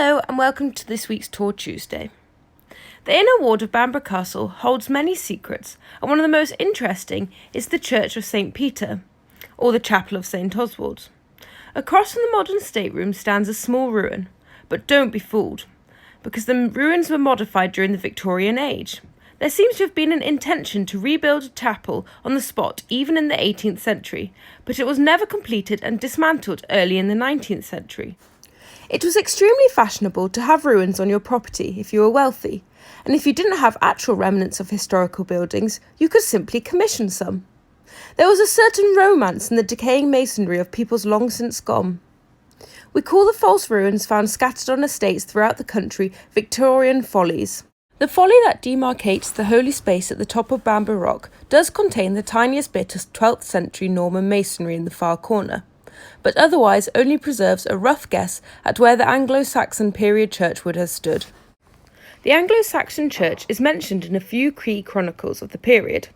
Hello and welcome to this week's Tour Tuesday. The inner ward of Bamburgh Castle holds many secrets, and one of the most interesting is the Church of St. Peter, or the Chapel of St. Oswald. Across from the modern stateroom stands a small ruin, but don't be fooled, because the ruins were modified during the Victorian age. There seems to have been an intention to rebuild a chapel on the spot even in the 18th century, but it was never completed and dismantled early in the 19th century. It was extremely fashionable to have ruins on your property if you were wealthy, and if you didn't have actual remnants of historical buildings, you could simply commission some. There was a certain romance in the decaying masonry of peoples long since gone. We call the false ruins found scattered on estates throughout the country Victorian follies. The folly that demarcates the holy space at the top of Bamburgh Rock does contain the tiniest bit of 12th century Norman masonry in the far corner, but otherwise only preserves a rough guess at where the Anglo-Saxon period church would have stood. The Anglo-Saxon church is mentioned in a few key chronicles of the period,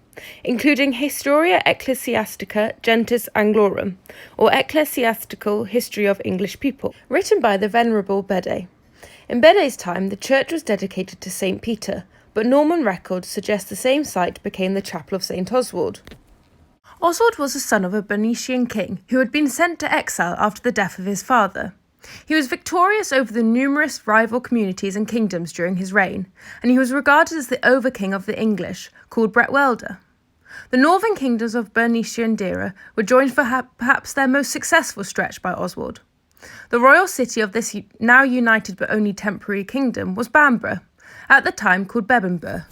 including Historia Ecclesiastica Gentis Anglorum, or Ecclesiastical History of English People, written by the Venerable Bede. In Bede's time, the church was dedicated to St. Peter, but Norman records suggest the same site became the Chapel of St. Oswald. Oswald was the son of a Bernician king who had been sent to exile after the death of his father. He was victorious over the numerous rival communities and kingdoms during his reign, and he was regarded as the overking of the English, called Bretwalda. The northern kingdoms of Bernicia and Deira were joined for perhaps their most successful stretch by Oswald. The royal city of this now united but only temporary kingdom was Bamburgh, at the time called Bamburgh.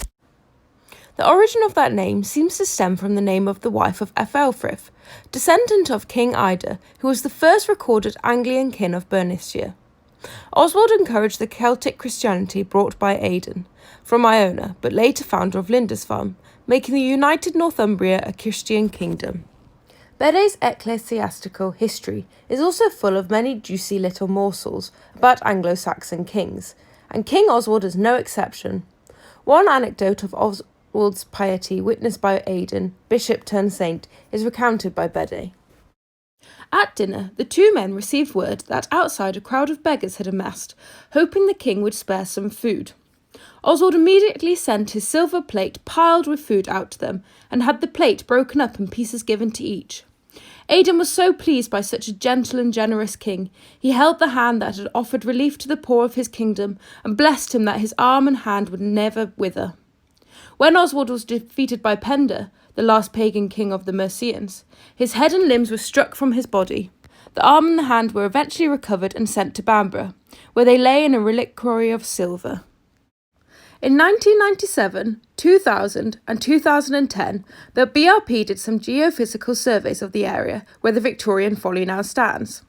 The origin of that name seems to stem from the name of the wife of Ethelfrith, descendant of King Ida, who was the first recorded Anglian king of Bernicia. Oswald encouraged the Celtic Christianity brought by Aidan from Iona, but later founder of Lindisfarne, making the united Northumbria a Christian kingdom. Bede's ecclesiastical history is also full of many juicy little morsels about Anglo-Saxon kings, and King Oswald is no exception. One anecdote of Oswald's piety, witnessed by Aidan, bishop turned saint, is recounted by Bede. At dinner, the two men received word that outside a crowd of beggars had amassed, hoping the king would spare some food. Oswald immediately sent his silver plate piled with food out to them, and had the plate broken up and pieces given to each. Aidan was so pleased by such a gentle and generous king, he held the hand that had offered relief to the poor of his kingdom, and blessed him that his arm and hand would never wither. When Oswald was defeated by Penda, the last pagan king of the Mercians, his head and limbs were struck from his body. The arm and the hand were eventually recovered and sent to Bamburgh, where they lay in a reliquary of silver. In 1997, 2000 and 2010, the BRP did some geophysical surveys of the area where the Victorian Folly now stands.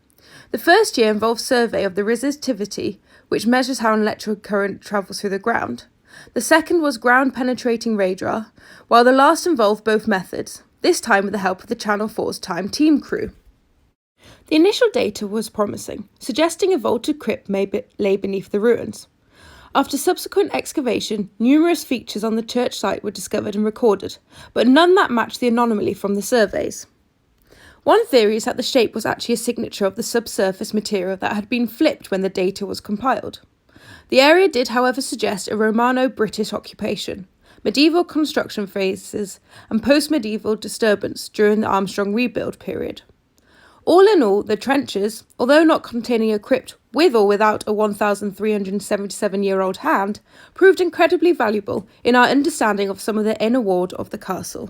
The first year involved survey of the resistivity, which measures how an electric current travels through the ground. The second was ground-penetrating radar, while the last involved both methods, this time with the help of the Channel 4's Time Team crew. The initial data was promising, suggesting a vaulted crypt lay beneath the ruins. After subsequent excavation, numerous features on the church site were discovered and recorded, but none that matched the anomaly from the surveys. One theory is that the shape was actually a signature of the subsurface material that had been flipped when the data was compiled. The area did, however, suggest a Romano-British occupation, medieval construction phases, and post-medieval disturbance during the Armstrong rebuild period. All in all, the trenches, although not containing a crypt with or without a 1,377-year-old hand, proved incredibly valuable in our understanding of some of the inner ward of the castle.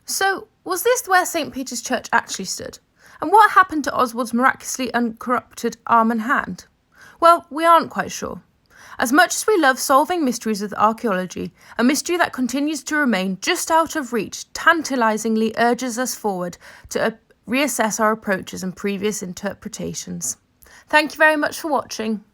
So, was this where St. Peter's Church actually stood? And what happened to Oswald's miraculously uncorrupted arm and hand? Well, we aren't quite sure. As much as we love solving mysteries with archaeology, a mystery that continues to remain just out of reach tantalisingly urges us forward to reassess our approaches and previous interpretations. Thank you very much for watching.